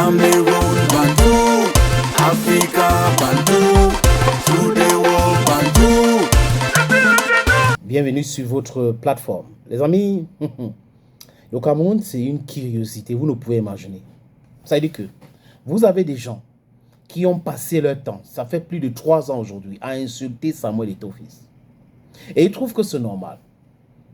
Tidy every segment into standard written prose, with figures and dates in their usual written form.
Cameroon, Bantou, Africa, Bantou, through the world, Bantou. Bienvenue sur votre plateforme. Les amis, le Cameroun, c'est une curiosité, vous ne pouvez imaginer. Ça veut dire que vous avez des gens qui ont passé leur temps, ça fait plus de 3 ans aujourd'hui, à insulter Samuel Eto'o-Fils. Et ils trouvent que c'est normal.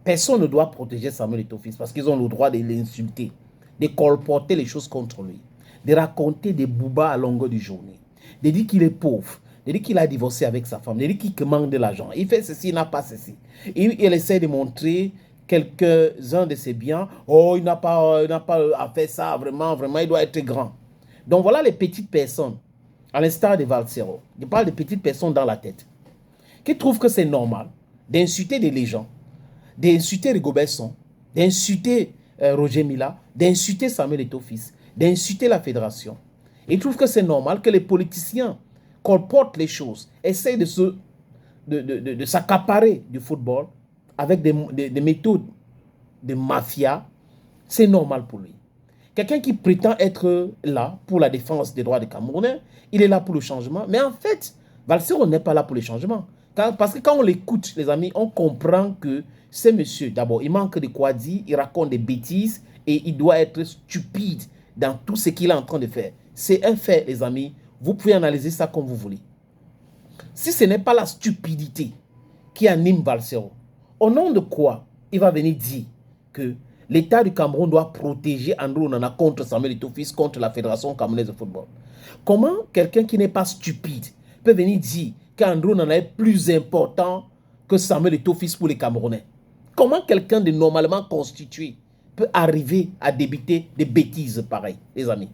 Personne ne doit protéger Samuel Eto'o-Fils parce qu'ils ont le droit de l'insulter, de colporter les choses contre lui, de raconter des boubas à longueur de journée, de dire qu'il est pauvre, de dire qu'il a divorcé avec sa femme, de dire qu'il manque de l'argent. Il fait ceci, il n'a pas ceci. Il essaie de montrer quelques-uns de ses biens. Oh, il n'a pas à faire ça, vraiment, il doit être grand. Donc voilà les petites personnes, à l'instar de Valsero. Je parle de petites personnes dans la tête, qui trouvent que c'est normal d'insulter des gens, d'insulter Rigobert Song, d'insulter Roger Mila, d'insulter Samuel Eto'o-Fils, d'insulter la fédération. Ils trouvent que c'est normal que les politiciens colportent les choses, essayent de s'accaparer du football avec des méthodes de mafia. C'est normal pour lui. Quelqu'un qui prétend être là pour la défense des droits des Camerounais, il est là pour le changement. Mais en fait, Valsero n'est pas là pour le changement. Parce que quand on l'écoute, les amis, on comprend que ce monsieur, d'abord, il manque de quoi dire, il raconte des bêtises et il doit être stupide dans tout ce qu'il est en train de faire. C'est un fait, les amis. Vous pouvez analyser ça comme vous voulez. Si ce n'est pas la stupidité qui anime Valsero, au nom de quoi il va venir dire que l'État du Cameroun doit protéger André Onana contre Samuel Eto'o-Fils, contre la Fédération camerounaise de football? Comment quelqu'un qui n'est pas stupide peut venir dire qu'André Onana est plus important que Samuel Eto'o-Fils pour les Camerounais? Comment quelqu'un de normalement constitué peut arriver à débiter des bêtises pareilles, les amis?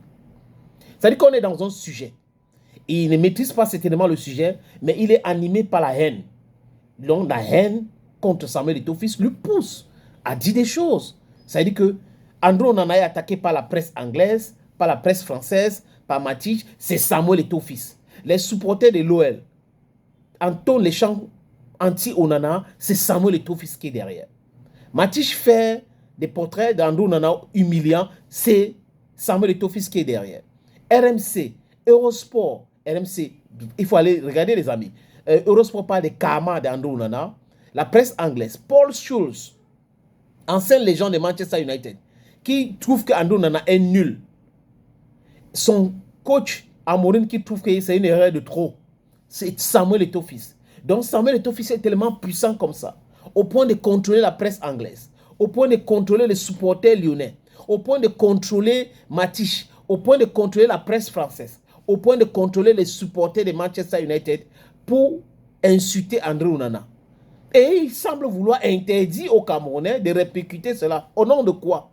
C'est-à-dire qu'on est dans un sujet. Il ne maîtrise pas certainement le sujet, mais il est animé par la haine. Donc la haine contre Samuel Eto'o-Fils lui pousse à dire des choses. C'est-à-dire que André Onana est attaqué par la presse anglaise, par la presse française, par Matich, c'est Samuel Eto'o-Fils. Les supporters de l'OL entonnent les chants anti-Onana, c'est Samuel Eto'o-Fils qui est derrière. Matich fait des portraits d'André Onana humiliants, c'est Samuel Eto'o-Fils qui est derrière. RMC, Eurosport, RMC, il faut aller regarder les amis. Eurosport parle des karma d'André Onana. La presse anglaise, Paul Scholes, ancienne légende de Manchester United, qui trouve qu'André Onana est nul. Son coach, Amorim, qui trouve que c'est une erreur de trop. C'est Samuel Eto'o-Fils. Donc Samuel Eto'o-Fils est tellement puissant comme ça, au point de contrôler la presse anglaise, au point de contrôler les supporters lyonnais, au point de contrôler Matich, au point de contrôler la presse française, au point de contrôler les supporters de Manchester United pour insulter André Onana. Et il semble vouloir interdire aux Camerounais de répercuter cela. Au nom de quoi?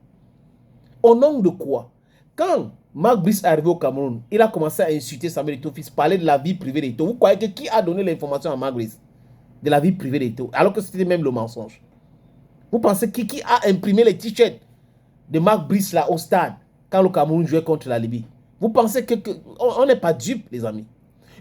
Au nom de quoi? Quand Marc Brice est arrivé au Cameroun, il a commencé à insulter Samuel Eto'o-Fils, parler de la vie privée d'Eto'o. Vous croyez que qui a donné l'information à Marc Brice de la vie privée d'Eto'o, alors que c'était même le mensonge? Vous pensez qui a imprimé les t-shirts de Marc Brice là au stade quand le Cameroun jouait contre la Libye? Vous pensez on n'est pas dupes, les amis?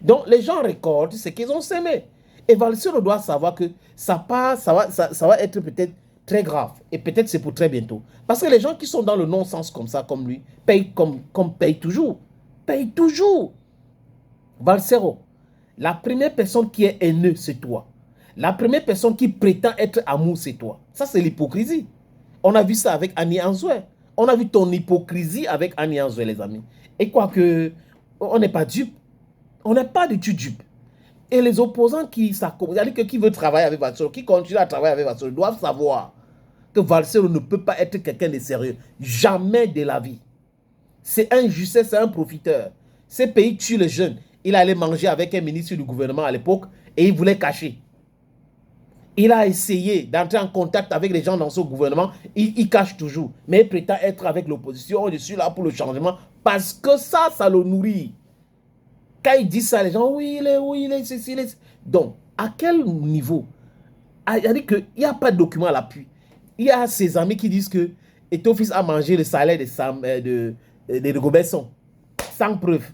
Donc les gens récoltent ce qu'ils ont semé. Et Valsero doit savoir que ça va être peut-être très grave. Et peut-être c'est pour très bientôt. Parce que les gens qui sont dans le non-sens comme ça, comme lui, payent payent toujours. Payent toujours. Valsero, la première personne qui est haineux, c'est toi. La première personne qui prétend être amour, c'est toi. Ça, c'est l'hypocrisie. On a vu ça avec Annie Anzoué. On a vu ton hypocrisie avec Annie Anzoué, les amis. Et quoique, on n'est pas dupe. On n'est pas du tout dupe. Et les opposants qui veulent travailler avec Valsero, qui continuent à travailler avec Valsero, doivent savoir que Valsero ne peut pas être quelqu'un de sérieux. Jamais de la vie. C'est un juste, c'est un profiteur. Ce pays tue les jeunes. Il allait manger avec un ministre du gouvernement à l'époque et il voulait cacher. Il a essayé d'entrer en contact avec les gens dans son gouvernement. Il cache toujours. Mais il prétend être avec l'opposition. Je suis là pour le changement. Parce que ça le nourrit. Quand il dit ça, les gens, oui, il est, ceci, Donc, à quel niveau? Il a dit qu'il n'y a pas de document à l'appui. Il y a ses amis qui disent que Eto'o-Fils a mangé le salaire de Rigobert Song, sans preuve.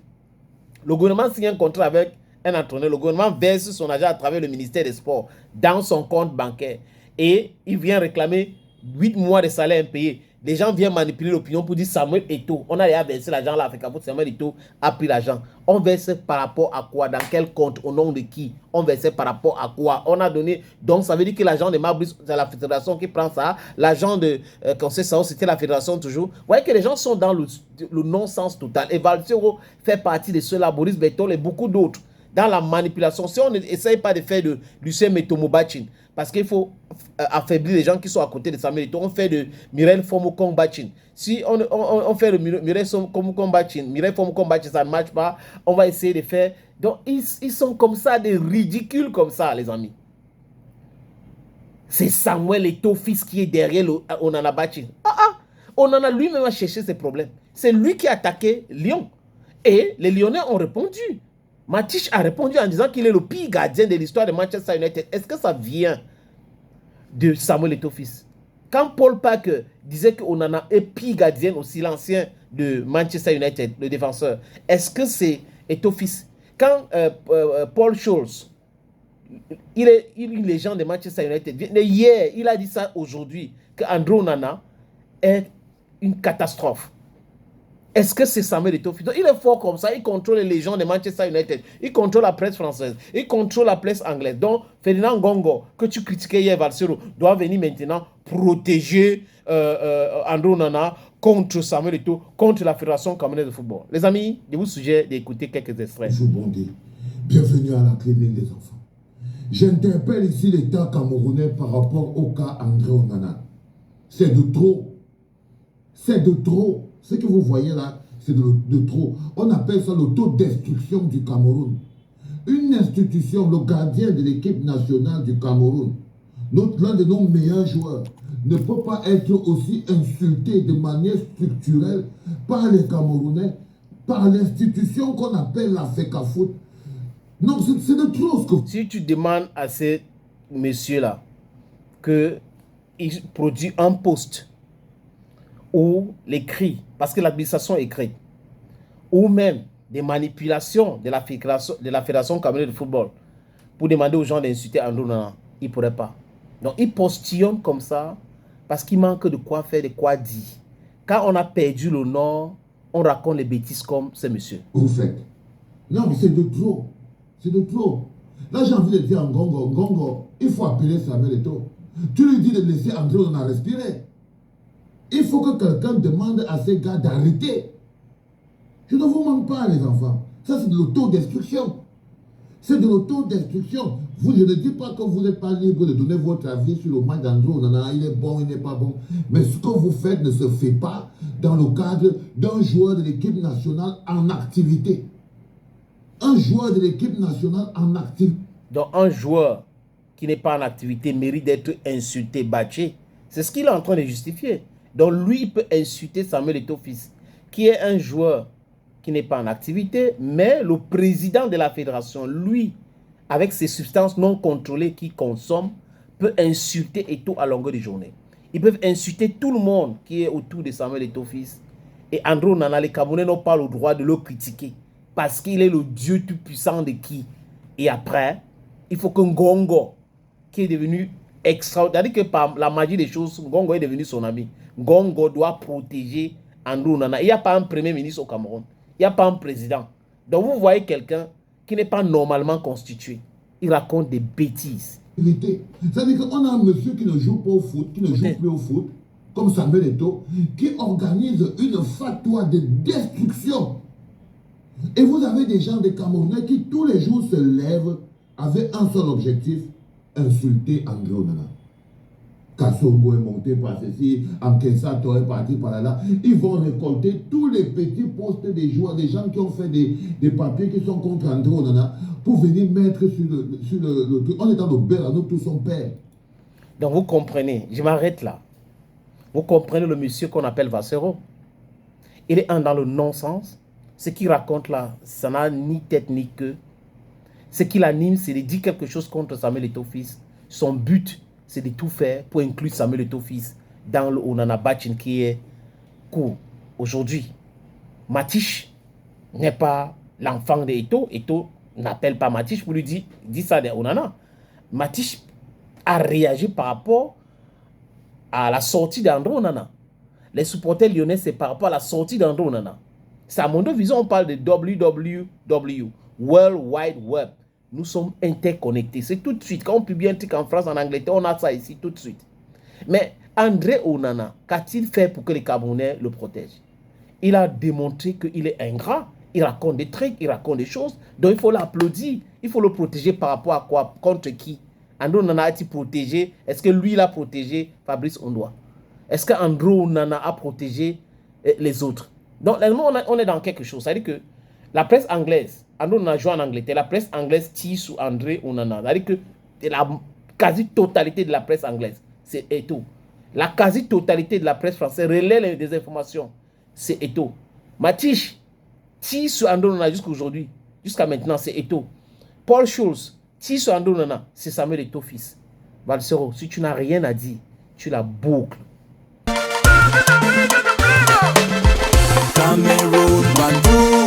Le gouvernement signe un contrat avec un entraîneur. Le gouvernement verse son argent à travers le ministère des Sports dans son compte bancaire. Et il vient réclamer 8 mois de salaire impayé. les gens viennent manipuler l'opinion pour dire Samuel Eto'o. On a déjà versé l'argent à l'Afrique pour Samuel Eto'o a pris l'argent. On verse par rapport à quoi? Dans quel compte? Au nom de qui? On verse par rapport à quoi? On a donné. Donc, ça veut dire que l'argent de Mabrice, c'est la fédération qui prend ça. L'argent de Conseil Sao, c'était la fédération toujours. Vous voyez que les gens sont dans le non-sens total. Et Valsero fait partie de ceux-là, Boris Bertol et beaucoup d'autres. Dans la manipulation, si on n'essaye pas de faire de Lucien Metomobachin, parce qu'il faut affaiblir les gens qui sont à côté de Samuel Eto'o, on fait de Mireille Fomokong-Bachin. Si on fait de Mireille Fomokong-Bachin, ça ne marche pas, on va essayer de faire. Donc, ils sont comme ça, des ridicules comme ça, les amis. C'est Samuel Eto'o, fils, qui est derrière Onana Bachin. Onana lui-même a cherché ses problèmes. C'est lui qui a attaqué Lyon. Et les Lyonnais ont répondu. Matich a répondu en disant qu'il est le pire gardien de l'histoire de Manchester United. Est-ce que ça vient de Samuel Eto'o fils? Quand Paul Parker disait qu'on en a un pire gardien aussi, l'ancien de Manchester United, le défenseur, est-ce que c'est Eto'o fils? Quand Paul Scholes, il est une légende de Manchester United, hier, il a dit ça aujourd'hui, qu'André Onana est une catastrophe. Est-ce que c'est Samuel Eto'o? Il est fort comme ça, il contrôle les gens de Manchester United, il contrôle la presse française, il contrôle la presse anglaise. Donc, Ferdinand Ngongo, que tu critiquais hier, Valsero, doit venir maintenant protéger André Onana contre Samuel Eto'o, contre la Fédération camerounaise de football. Les amis, je vous suggère d'écouter quelques extraits. Bonjour, bon Dieu. Bienvenue à la clinique des enfants. J'interpelle ici l'État camerounais par rapport au cas André Onana. C'est de trop. C'est de trop. Ce que vous voyez là, c'est de trop. On appelle ça l'autodestruction du Cameroun. Une institution, le gardien de l'équipe nationale du Cameroun, l'un de nos meilleurs joueurs, ne peut pas être aussi insulté de manière structurelle par les Camerounais, par l'institution qu'on appelle la FECAFOOT. Non, c'est de trop. Si tu demandes à ces messieurs-là qu'ils produisent un post ou les cris, parce que l'administration écrit, ou même des manipulations de la Fédération camerounaise de football pour demander aux gens d'insulter André Onana, ils ne pourraient pas. Donc, ils postillonnent comme ça parce qu'il manque de quoi faire, de quoi dire. Quand on a perdu le nom, on raconte les bêtises comme ces messieurs. Vous faites. Non, mais c'est de trop. C'est de trop. Là, j'ai envie de dire à Ngongo, il faut appeler Samuel Eto'o. Tu lui dis de laisser André Onana respirer. Il faut que quelqu'un demande à ces gars d'arrêter. Je ne vous manque pas, les enfants. Ça, c'est de l'autodestruction. C'est de l'autodestruction. Je ne dis pas que vous n'êtes pas libre de donner votre avis sur le match d'André Onana. Il est bon, il n'est pas bon. Mais ce que vous faites ne se fait pas dans le cadre d'un joueur de l'équipe nationale en activité. Un joueur de l'équipe nationale en activité. Donc, un joueur qui n'est pas en activité mérite d'être insulté, bâché. C'est ce qu'il est en train de justifier. Donc, lui, il peut insulter Samuel Eto'o fils, qui est un joueur qui n'est pas en activité, mais le président de la fédération, lui, avec ses substances non contrôlées qu'il consomme, peut insulter Eto'o à longueur de journée. Ils peuvent insulter tout le monde qui est autour de Samuel Eto'o fils. Et André Onana, les Camerounais n'ont pas le droit de le critiquer, parce qu'il est le Dieu tout-puissant de qui? Et après, il faut que Ngongo, qui est devenu extraordinaire, c'est-à-dire que par la magie des choses, Ngongo est devenu son ami. Ngongo doit protéger André Onana. Il n'y a pas un premier ministre au Cameroun. Il n'y a pas un président. Donc vous voyez quelqu'un qui n'est pas normalement constitué. Il raconte des bêtises. C'est-à-dire qu'on a un monsieur qui ne joue pas au foot, qui ne joue plus au foot, comme Samuel Eto'o, qui organise une fatwa de destruction. Et vous avez des gens des Camerounais qui tous les jours se lèvent avec un seul objectif, insulter André Onana. Kassongo est monté par ceci, Ankessato est parti par là. Ils vont récolter tous les petits postes des joueurs, des gens qui ont fait des papiers qui sont contre André Onana pour venir mettre sur le truc. On est dans le beurre, nous tous son père. Donc vous comprenez, je m'arrête là. Vous comprenez le monsieur qu'on appelle Valsero. Il est dans le non-sens. Ce qu'il raconte là, ça n'a ni tête ni queue. Ce qu'il anime, c'est de dire quelque chose contre Samuel Eto'o fils. Son but, c'est de tout faire pour inclure Samuel Eto'o fils dans le Onana Bachin qui est court. Aujourd'hui, Matich n'est pas l'enfant de Eto'o. Eto'o n'appelle pas Matich pour lui dire ça de Onana. Matich a réagi par rapport à la sortie d'André Onana. les supporters lyonnais, c'est par rapport à la sortie d'André Onana. C'est à Mondo Vision, on parle de WWW, World Wide Web. Nous sommes interconnectés. C'est tout de suite. Quand on publie un truc en France, en Angleterre, on a ça ici tout de suite. Mais André Onana, qu'a-t-il fait pour que les Camerounais le protègent? Il a démontré qu'il est ingrat. Il raconte des trucs, il raconte des choses. Donc il faut l'applaudir. Il faut le protéger par rapport à quoi? Contre qui? André Onana a-t-il protégé? Est-ce que lui, il a protégé Fabrice Ondoa? Est-ce qu'André Onana a protégé les autres? Donc, on est dans quelque chose. C'est-à-dire que la presse anglaise, André Onana joue en Angleterre, la presse anglaise tire sur André Onana. C'est-à-dire que la quasi-totalité de la presse anglaise, c'est Eto'o. La quasi-totalité de la presse française relaie des informations, c'est Eto'o. Matich tire sur André Onana jusqu'aujourd'hui, jusqu'à maintenant, c'est Eto'o. Paul Scholes tire sur André Onana, c'est Samuel Eto'o fils. Valsero, si tu n'as rien à dire, tu la boucles. Cameroun, Bantou.